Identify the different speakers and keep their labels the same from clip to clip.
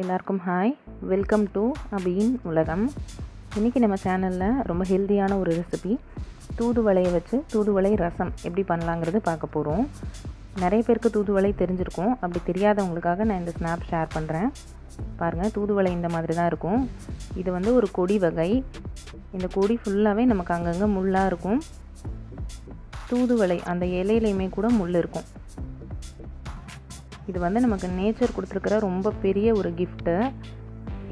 Speaker 1: எல்லாருக்கும் hi, welcome to அபியின் உலகம். இன்றைக்கி நம்ம சேனலில் ரொம்ப ஹெல்த்தியான ஒரு ரெசிபி தூதுவளையை வச்சு தூதுவளை ரசம் எப்படி பண்ணலாங்கிறது பார்க்க போகிறோம். நிறைய பேருக்கு தூதுவளை தெரிஞ்சிருக்கும். அப்படி தெரியாதவங்களுக்காக நான் இந்த ஸ்னாப் ஷேர் பண்ணுறேன். பாருங்கள், தூதுவளை இந்த மாதிரி தான் இருக்கும். இது ஒரு கொடி வகை. இந்த கொடி ஃபுல்லாகவே நமக்கு அங்கங்கே முள்ளாக இருக்கும். தூதுவளை அந்த இலையிலையுமே கூட முள் இருக்கும். இது நமக்கு நேச்சர் கொடுத்துருக்கிற ரொம்ப பெரிய ஒரு கிஃப்ட்டு.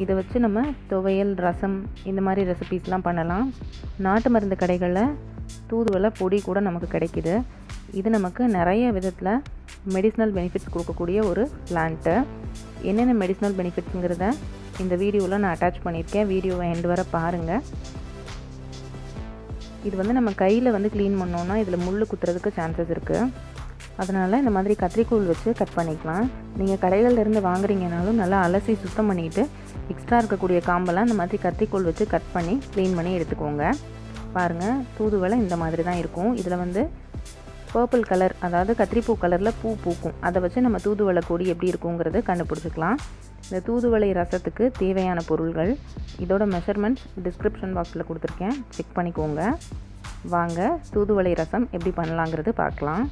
Speaker 1: இதை வச்சு நம்ம துவையல், ரசம் இந்த மாதிரி ரெசிபீஸ்லாம் பண்ணலாம். நாட்டு மருந்து கடைகளில் தூதுவளை பொடி கூட நமக்கு கிடைக்கிது. இது நமக்கு நிறைய விதத்தில் மெடிசினல் பெனிஃபிட்ஸ் கொடுக்கக்கூடிய ஒரு பிளான்ட்டு. என்னென்ன மெடிசினல் பெனிஃபிட்ஸுங்கிறத இந்த வீடியோவில் நான் அட்டாச் பண்ணியிருக்கேன். வீடியோவை எண்டு வர பாருங்கள். இது நம்ம கையில் க்ளீன் பண்ணோன்னா இதில் முள் குத்துறதுக்கு சான்சஸ் இருக்குது. அதனால் இந்த மாதிரி கத்திரிக்கோல் வச்சு கட் பண்ணிக்கலாம். நீங்கள் கடைகளிலேருந்து வாங்குறீங்கனாலும் நல்லா அலசி சுத்தம் பண்ணிவிட்டு எக்ஸ்ட்ரா இருக்கக்கூடிய காம்பெல்லாம் இந்த மாதிரி கத்திரிக்கோல் வச்சு கட் பண்ணி க்ளீன் பண்ணி எடுத்துக்கோங்க. பாருங்கள், தூதுவளை இந்த மாதிரி தான் இருக்கும். இதில் பர்பிள் கலர், அதாவது கத்திரிப்பூ கலரில் பூ பூக்கும். அதை வச்சு நம்ம தூதுவளை கொடி எப்படி இருக்குங்கிறது கண்டுபிடிச்சிக்கலாம். இந்த தூதுவளை ரசத்துக்கு தேவையான பொருள்கள், இதோட மெஷர்மெண்ட்ஸ் டிஸ்கிரிப்ஷன் பாக்ஸில் கொடுத்துருக்கேன், செக் பண்ணிக்கோங்க. வாங்க தூதுவளை ரசம் எப்படி பண்ணலாங்கிறது பார்க்கலாம்.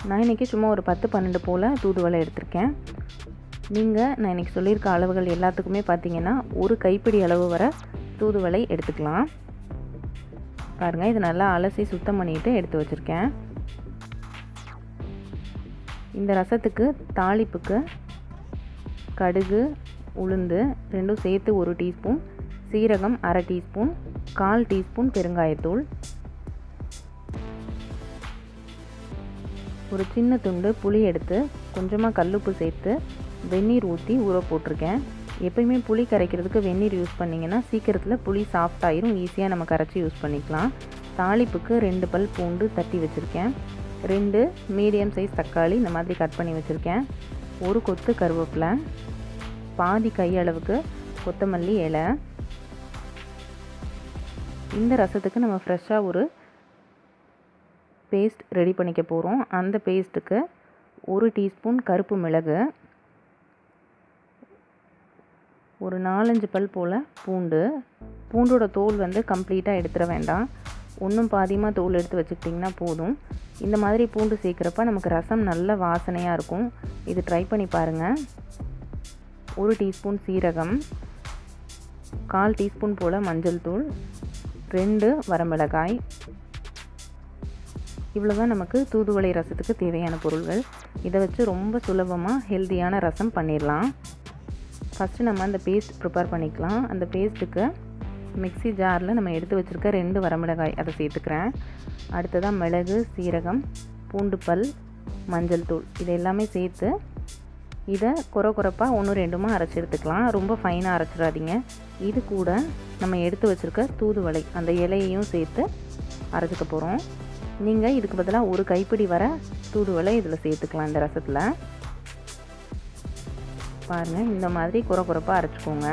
Speaker 1: நான் இன்றைக்கி சும்மா ஒரு 10-12 போல் தூதுவளை எடுத்திருக்கேன். நான் இன்றைக்கி சொல்லியிருக்க அளவுகள் எல்லாத்துக்குமே பார்த்திங்கன்னா ஒரு கைப்பிடி அளவு வர தூதுவளை எடுத்துக்கலாம். பாருங்கள், இது நல்லா அலசி சுத்தம் பண்ணிவிட்டு எடுத்து வச்சுருக்கேன். இந்த ரசத்துக்கு தாளிப்புக்கு கடுகு, உளுந்து ரெண்டும் சேர்த்து 1 டீஸ்பூன், சீரகம் 1/2 டீஸ்பூன், 1/4 டீஸ்பூன் பெருங்காயத்தூள், ஒரு சின்ன துண்டு புளி எடுத்து கொஞ்சமாக கல்லுப்பு சேர்த்து வெந்நீர் ஊற்றி ஊற போட்டிருக்கேன். எப்பயுமே புளி கரைக்கிறதுக்கு வெந்நீர் யூஸ் பண்ணிங்கன்னா சீக்கிரத்தில் புளி சாஃப்டாயிரும், ஈஸியாக நம்ம கரைச்சி யூஸ் பண்ணிக்கலாம். தாளிப்புக்கு 2 பல் பூண்டு தட்டி வச்சுருக்கேன், 2 மீடியம் சைஸ் தக்காளி இந்த மாதிரி கட் பண்ணி வச்சுருக்கேன், 1 கொத்து கருவேப்பிலை, பாதி கையளவுக்கு கொத்தமல்லி இலை. இந்த ரசத்துக்கு நம்ம ஃப்ரெஷ்ஷாக ஒரு பேஸ்ட் ரெடி பண்ணிக்க போகிறோம். அந்த பேஸ்ட்டுக்கு 1 டீஸ்பூன் கருப்பு மிளகு, ஒரு 4-5 பல் போல் பூண்டு. பூண்டோட தோல் கம்ப்ளீட்டாக எடுத்துட வேண்டாம், ஒன்றும் பாதியமாக தோல் எடுத்து வச்சுக்கிட்டிங்கன்னா போதும். இந்த மாதிரி பூண்டு சேர்க்குறப்ப நமக்கு ரசம் நல்ல வாசனையாக இருக்கும். இது ட்ரை பண்ணி பாருங்கள். 1 டீஸ்பூன் சீரகம், 1/4 டீஸ்பூன் போல் மஞ்சள் தூள், 2 வரமிளகாய். இவ்வளோ தான் நமக்கு தூதுவளை ரசத்துக்கு தேவையான பொருள்கள். இதை வச்சு ரொம்ப சுலபமாக ஹெல்த்தியான ரசம் பண்ணிடலாம். ஃபஸ்ட்டு நம்ம அந்த பேஸ்ட் ப்ரிப்பேர் பண்ணிக்கலாம். அந்த பேஸ்ட்டுக்கு மிக்ஸி ஜாரில் நம்ம எடுத்து வச்சுருக்க 2 வரமிளகாய் அதை சேர்த்துக்கிறேன். அடுத்ததாக மிளகு, சீரகம், பூண்டு பல், மஞ்சள் தூள் இது எல்லாமே சேர்த்து இதை குறப்பாக 1-2 அரைச்சி எடுத்துக்கலாம். ரொம்ப ஃபைனாக அரைச்சிடாதீங்க. இது கூட நம்ம எடுத்து வச்சுருக்க தூதுவளை அந்த இலையையும் சேர்த்து அரைச்சிக்க போகிறோம். நீங்கள் இதுக்கு பதிலாக 1 கைப்பிடி வர தூதுவளை இதில் சேர்த்துக்கலாம். இந்த ரசத்தில் பாருங்கள், இந்த மாதிரி குறப்பாக அரைச்சிக்கோங்க.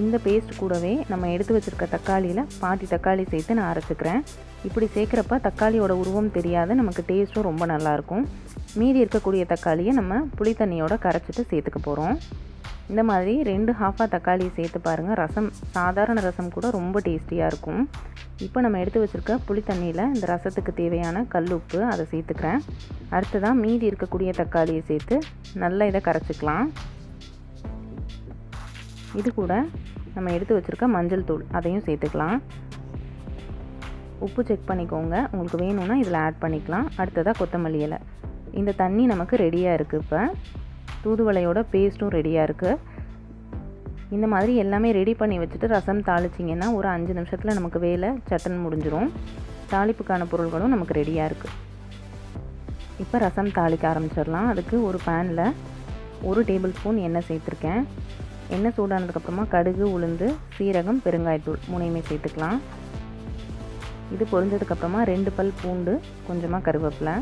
Speaker 1: இந்த பேஸ்ட் கூடவே நம்ம எடுத்து வச்சுருக்க தக்காளியில் பாதி தக்காளி சேர்த்து நான் அரைச்சிக்கிறேன். இப்படி சேர்க்குறப்ப தக்காளியோட உருவம் தெரியாது, நமக்கு டேஸ்ட்டும் ரொம்ப நல்லாயிருக்கும். மீதி இருக்கக்கூடிய தக்காளியை நம்ம புளி தண்ணியோட கரைச்சிட்டு சேர்த்துக்க போகிறோம். இந்த மாதிரி 2 ஹாஃபாக தக்காளியை சேர்த்து பாருங்கள். ரசம் சாதாரண ரசம் கூட ரொம்ப டேஸ்டியாக இருக்கும். இப்போ நம்ம எடுத்து வச்சுருக்க புளி தண்ணியில் இந்த ரசத்துக்கு தேவையான கல்லுப்பு அதை சேர்த்துக்கிறேன். அடுத்ததான் மீதி இருக்கக்கூடிய தக்காளியை சேர்த்து நல்லா இதை கரைச்சிக்கலாம். இது கூட நம்ம எடுத்து வச்சுருக்க மஞ்சள் தூள் அதையும் சேர்த்துக்கலாம். உப்பு செக் பண்ணிக்கோங்க, உங்களுக்கு வேணும்னா இதில் ஆட் பண்ணிக்கலாம். அடுத்ததாக கொத்தமல்லி இலை. இந்த தண்ணி நமக்கு ரெடியாக இருக்குது. இப்போ தூதுவளையோட பேஸ்ட்டும் ரெடியாக இருக்குது. இந்த மாதிரி எல்லாமே ரெடி பண்ணி வச்சுட்டு ரசம் தாளிச்சிங்கன்னா ஒரு 5 நிமிஷத்தில் நமக்கு வேலை சட்டுன்னு முடிஞ்சிடும். தாளிப்புக்கான பொருள்களும் நமக்கு ரெடியாக இருக்குது. இப்போ ரசம் தாளிக்க ஆரம்பிச்சிடலாம். அதுக்கு ஒரு பேனில் 1 டேபிள் ஸ்பூன் எண்ணெய் சேர்த்துருக்கேன். எண்ணெய் சூடானதுக்கப்புறமா கடுகு, உளுந்து, சீரகம், பெருங்காயத்தூள் 3யுமே சேர்த்துக்கலாம். இது பொரிஞ்சதுக்கப்புறமா 2 பல் பூண்டு, கொஞ்சமாக கருவேப்பிலை,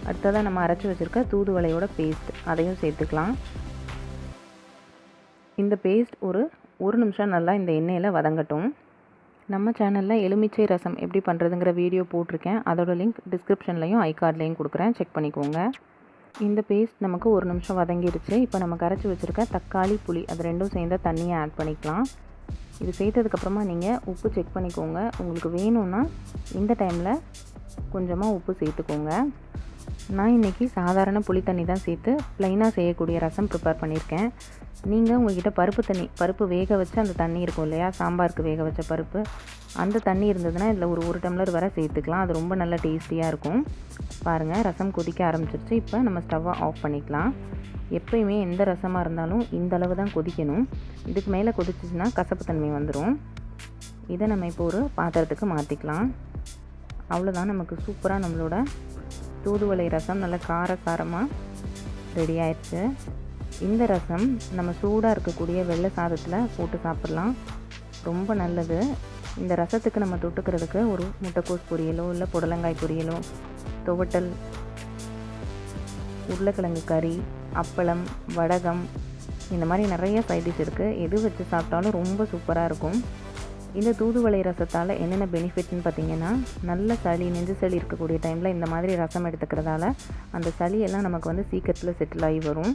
Speaker 1: அடுத்ததாக நம்ம அரைச்சி வச்சுருக்க தூதுவளையோட பேஸ்ட் அதையும் சேர்த்துக்கலாம். இந்த பேஸ்ட் ஒரு நிமிஷம் நல்லா இந்த எண்ணெயில் வதங்கட்டும். நம்ம சேனலில் எலுமிச்சை ரசம் எப்படி பண்ணுறதுங்கிற வீடியோ போட்டிருக்கேன். அதோட லிங்க் டிஸ்கிரிப்ஷன்லையும் ஐகார்ட்லேயும் கொடுக்குறேன், செக் பண்ணிக்கோங்க. இந்த பேஸ்ட் நமக்கு 1 நிமிஷம் வதங்கிடுச்சு. இப்போ நம்ம கரைச்சி வச்சுருக்க தக்காளி, புளி அது ரெண்டும் சேர்ந்த தண்ணியை ஆட் பண்ணிக்கலாம். இது சேர்த்ததுக்கப்புறமா நீங்கள் உப்பு செக் பண்ணிக்கோங்க. உங்களுக்கு வேணும்னா இந்த டைமில் கொஞ்சமாக உப்பு சேர்த்துக்கோங்க. நான் இன்றைக்கி சாதாரண புளி தண்ணி தான் சேர்த்து ப்ளைனாக செய்யக்கூடிய ரசம் ப்ரிப்பேர் பண்ணியிருக்கேன். நீங்கள் உங்கள்கிட்ட பருப்பு வேக வச்சு அந்த தண்ணி இருக்கும் இல்லையா, சாம்பாருக்கு வேக வச்ச பருப்பு, அந்த தண்ணி இருந்ததுன்னா இதில் ஒரு டம்ளர் வரை சேர்த்துக்கலாம். அது ரொம்ப நல்ல டேஸ்டியாக இருக்கும். பாருங்கள், ரசம் கொதிக்க ஆரம்பிச்சிருச்சு. இப்போ நம்ம ஸ்டவ்வை ஆஃப் பண்ணிக்கலாம். எப்போயுமே எந்த ரசமாக இருந்தாலும் இந்த அளவு தான் கொதிக்கணும். இதுக்கு மேலே கொதிச்சிச்சுன்னா கசப்பு தன்மை வந்துடும். இதை நம்ம இப்போ ஒரு பாத்திரத்துக்கு மாற்றிக்கலாம். அவ்வளோதான், நமக்கு சூப்பராக நம்மளோட தூதுவளை ரசம் நல்ல காரமாக ரெடி ஆயிடுச்சு. இந்த ரசம் நம்ம சூடாக இருக்கக்கூடிய வெள்ளை சாதத்தில் போட்டு சாப்பிட்லாம், ரொம்ப நல்லது. இந்த ரசத்துக்கு நம்ம தொட்டுக்கிறதுக்கு ஒரு முட்டைக்கோஸ் பொரியலோ இல்லை புடலங்காய் பொரியலோ, துவட்டல், உருளைக்கிழங்கு கறி, அப்பளம், வடகம், இந்த மாதிரி நிறைய சைட் டிஷ் இருக்குது. எது வச்சு சாப்பிட்டாலும் ரொம்ப சூப்பராக இருக்கும். இந்த தூதுவளை ரசத்தால் என்னென்ன பெனிஃபிட்னு பார்த்திங்கன்னா, நல்ல சளி, நெஞ்சு சளி இருக்கக்கூடிய டைமில் இந்த மாதிரி ரசம் எடுத்துக்கிறதால அந்த சளியெல்லாம் நமக்கு சீக்கிரத்தில் செட்டில் ஆகி வரும்.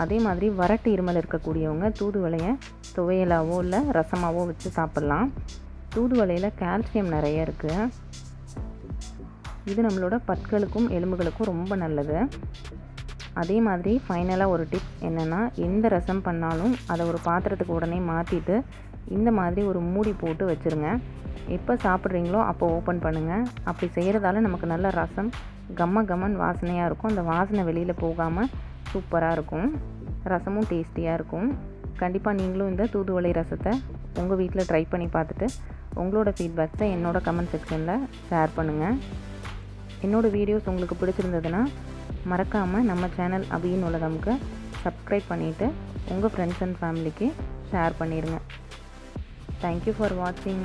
Speaker 1: அதே மாதிரி வறட்டு இருமல் இருக்கக்கூடியவங்க தூதுவளையை துவையலாவோ இல்லை ரசமாவோ வச்சு சாப்பிட்லாம். தூதுவளையில் கால்சியம் நிறைய இருக்குது. இது நம்மளோட பற்களுக்கும் எலும்புகளுக்கும் ரொம்ப நல்லது. அதே மாதிரி ஃபைனலாக ஒரு டிப் என்னென்னா, எந்த ரசம் பண்ணாலும் அதை ஒரு பாத்திரத்துக்கு உடனே மாற்றிட்டு இந்த மாதிரி ஒரு மூடி போட்டு வச்சுருங்க. எப்போ சாப்பிட்றீங்களோ அப்போ ஓப்பன் பண்ணுங்கள். அப்படி செய்கிறதால நமக்கு நல்ல ரசம் கம்மன் வாசனையாக இருக்கும். அந்த வாசனை வெளியில் போகாமல் சூப்பராக இருக்கும். ரசமும் டேஸ்டியாக இருக்கும். கண்டிப்பாக நீங்களும் இந்த தூதுவளை ரசத்தை உங்கள் வீட்டில் ட்ரை பண்ணி பார்த்துட்டு உங்களோட ஃபீட்பேக்ஸை என்னோட கமெண்ட் செக்ஷனில் ஷேர் பண்ணுங்கள். என்னோடய வீடியோஸ் உங்களுக்கு பிடிச்சிருந்ததுன்னா மறக்காமல் நம்ம சேனல் அபியின் உலகம்க்கு சப்ஸ்கிரைப் பண்ணிவிட்டு உங்கள் ஃப்ரெண்ட்ஸ் அண்ட் ஃபேமிலிக்கு ஷேர் பண்ணிடுங்க. Thank you for watching.